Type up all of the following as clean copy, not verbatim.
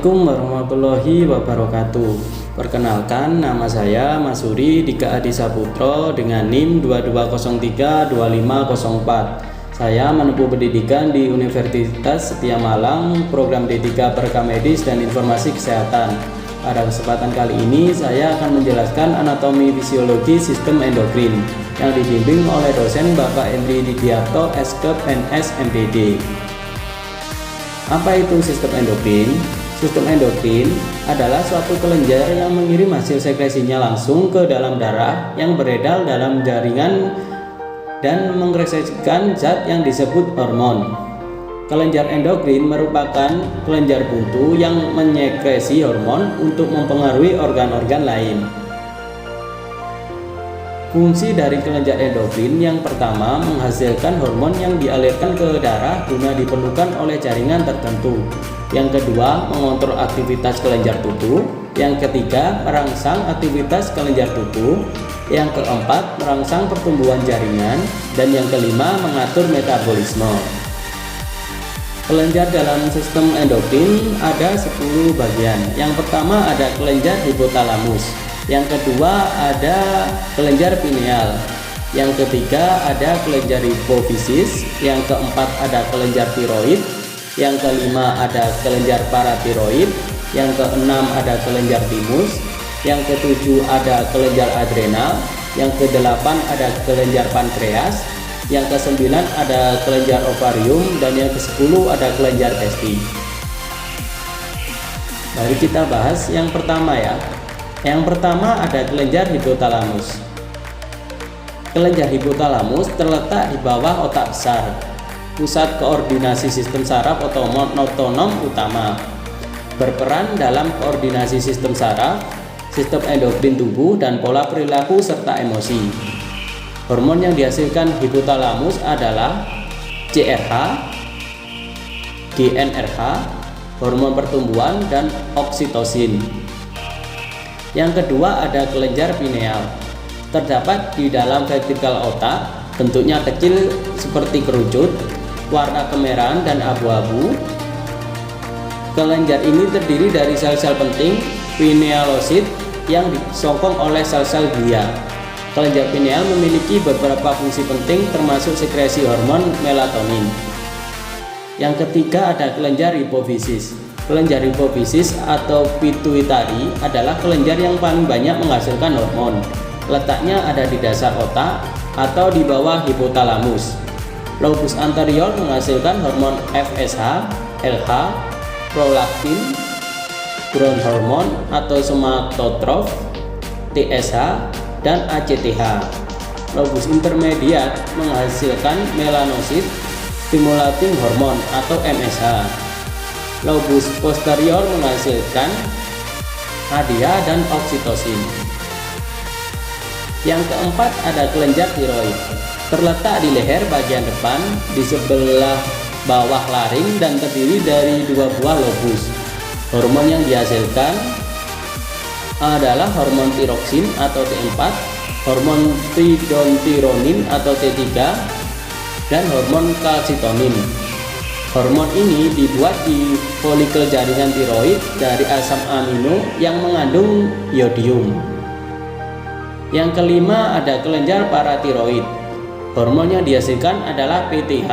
Assalamualaikum warahmatullahi wabarakatuh. Perkenalkan, nama saya Masuri Dika Adi Saputro dengan NIM 22032504. Saya menempuh pendidikan di Universitas Setia Malang, program D3 Perkamedis dan Informasi Kesehatan. Pada kesempatan kali ini saya akan menjelaskan anatomi fisiologi sistem endokrin yang dibimbing oleh dosen Bapak Endri Didiarto, Eskep, NS, MPD. Apa itu sistem endokrin? Sistem endokrin adalah suatu kelenjar yang mengirim hasil sekresinya langsung ke dalam darah yang beredar dalam jaringan dan mengekspresikan zat yang disebut hormon. Kelenjar endokrin merupakan kelenjar buntu yang menyekresi hormon untuk mempengaruhi organ-organ lain. Fungsi dari kelenjar endokrin yang pertama menghasilkan hormon yang dialirkan ke darah guna diperlukan oleh jaringan tertentu. Yang kedua, mengontrol aktivitas kelenjar tubuh. Yang ketiga, merangsang aktivitas kelenjar tubuh. Yang keempat, merangsang pertumbuhan jaringan. Dan yang kelima, mengatur metabolisme. Kelenjar dalam sistem endokrin ada 10 bagian. Yang pertama ada kelenjar hipotalamus. Yang kedua ada kelenjar pineal. Yang ketiga ada kelenjar hipofisis. Yang keempat ada kelenjar tiroid. Yang kelima ada kelenjar paratiroid. Yang keenam ada kelenjar timus. Yang ketujuh ada kelenjar adrenal. Yang kedelapan ada kelenjar pankreas. Yang kesembilan ada kelenjar ovarium. Dan yang kesepuluh ada kelenjar testi. Mari kita bahas yang pertama ya. Yang pertama ada kelenjar hipotalamus. Kelenjar hipotalamus terletak di bawah otak besar, pusat koordinasi sistem saraf otonom utama, berperan dalam koordinasi sistem saraf, sistem endokrin tubuh, dan pola perilaku serta emosi. Hormon yang dihasilkan hipotalamus adalah CRH, GnRH, hormon pertumbuhan, dan oksitosin. Yang kedua ada kelenjar pineal. Terdapat di dalam vertikal otak, bentuknya kecil seperti kerucut, warna kemerahan dan abu-abu. Kelenjar ini terdiri dari sel-sel penting pinealosit yang disokong oleh sel-sel glia. Kelenjar pineal memiliki beberapa fungsi penting termasuk sekresi hormon melatonin. Yang ketiga ada kelenjar hipofisis. Kelenjar hipofisis atau pituitari adalah kelenjar yang paling banyak menghasilkan hormon. Letaknya ada di dasar otak atau di bawah hipotalamus. Lobus anterior menghasilkan hormon FSH, LH, prolaktin, growth hormone atau somatotrof, TSH, dan ACTH. Lobus intermediat menghasilkan melanosit, stimulating hormone atau MSH. Lobus posterior menghasilkan ADH dan oksitosin. Yang keempat ada kelenjar tiroid. Terletak di leher bagian depan di sebelah bawah laring dan terdiri dari 2 buah lobus. Hormon yang dihasilkan adalah hormon tiroksin atau T4, hormon tridontironin atau T3, dan hormon kalsitonin. Hormon ini dibuat di folikel jaringan tiroid dari asam amino yang mengandung iodium. Yang kelima ada kelenjar paratiroid. Hormon yang dihasilkan adalah PTH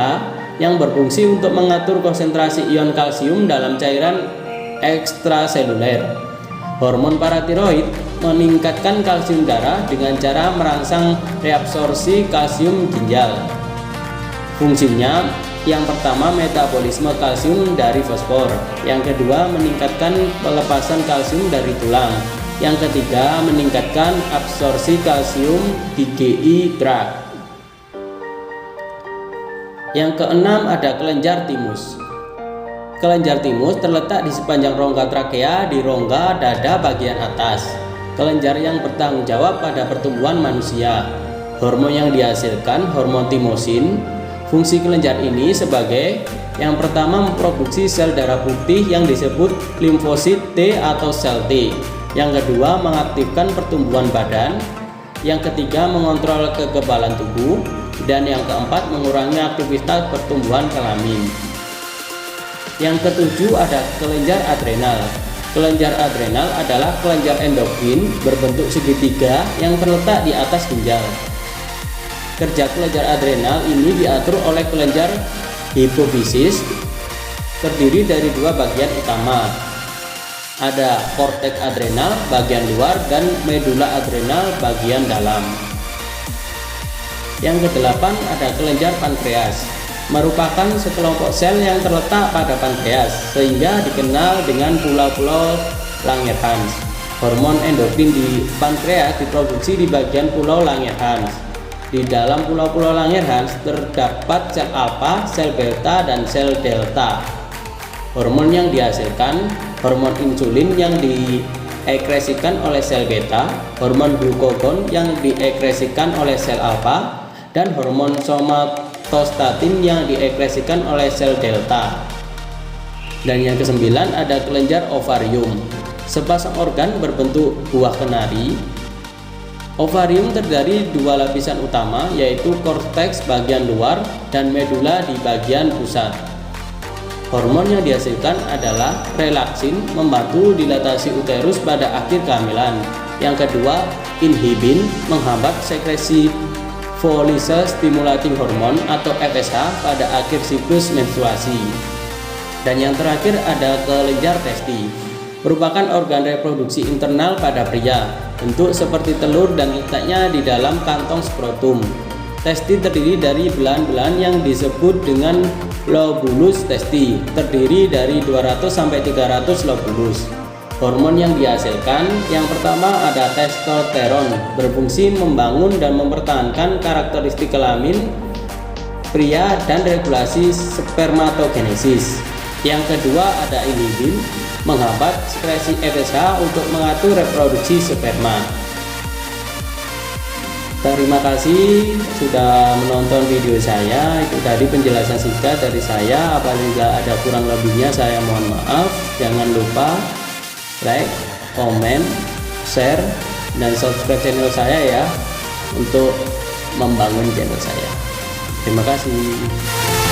yang berfungsi untuk mengatur konsentrasi ion kalsium dalam cairan ekstraseluler. Hormon paratiroid meningkatkan kalsium darah dengan cara merangsang reabsorpsi kalsium ginjal. Fungsinya yang pertama metabolisme kalsium dari fosfor, yang kedua meningkatkan pelepasan kalsium dari tulang, yang ketiga meningkatkan absorpsi kalsium di GI tract. Yang keenam ada kelenjar timus. Kelenjar timus terletak di sepanjang rongga trakea di rongga dada bagian atas. Kelenjar yang bertanggung jawab pada pertumbuhan manusia. Hormon yang dihasilkan hormon timosin. Fungsi kelenjar ini sebagai yang pertama memproduksi sel darah putih yang disebut limfosit T atau sel T. Yang kedua mengaktifkan pertumbuhan badan. Yang ketiga mengontrol kekebalan tubuh. Dan yang keempat mengurangi aktivitas pertumbuhan kelamin. Yang ketujuh ada kelenjar adrenal. Kelenjar adrenal adalah kelenjar endokrin berbentuk segitiga yang terletak di atas ginjal. Kerja kelenjar adrenal ini diatur oleh kelenjar hipofisis, terdiri dari dua bagian utama. Ada korteks adrenal bagian luar dan medula adrenal bagian dalam. Yang kedelapan ada kelenjar pankreas, merupakan sekelompok sel yang terletak pada pankreas sehingga dikenal dengan pulau-pulau Langerhans. Hormon endokrin di pankreas diproduksi di bagian pulau Langerhans. Di dalam pulau-pulau Langerhans terdapat sel alfa, sel beta, dan sel delta. Hormon yang dihasilkan, hormon insulin yang diekresikan oleh sel beta, hormon glukagon yang diekresikan oleh sel alfa, dan hormon somatostatin yang diekresikan oleh sel delta. Dan yang kesembilan ada kelenjar ovarium, sepasang organ berbentuk buah kenari. Ovarium terdiri dua lapisan utama, yaitu korteks bagian luar dan medula di bagian pusat. Hormon yang dihasilkan adalah relaksin, membantu dilatasi uterus pada akhir kehamilan. Yang kedua, inhibin, menghambat sekresi follicle stimulating hormone atau FSH pada akhir siklus menstruasi. Dan yang terakhir ada kelenjar testi, merupakan organ reproduksi internal pada pria, bentuk seperti telur dan letaknya di dalam kantong skrotum. Testi terdiri dari belahan-belahan yang disebut dengan lobulus testi, terdiri dari 200-300 lobulus. Hormon yang dihasilkan, yang pertama ada testosteron, berfungsi membangun dan mempertahankan karakteristik kelamin pria dan regulasi spermatogenesis. Yang kedua ada inhibin, menghambat sekresi FSH untuk mengatur reproduksi sperma. Terima kasih sudah menonton video saya. Itu tadi penjelasan singkat dari saya. Apabila ada kurang lebihnya saya mohon maaf. Jangan lupa like, komen, share, dan subscribe channel saya ya, untuk membangun channel saya. Terima kasih.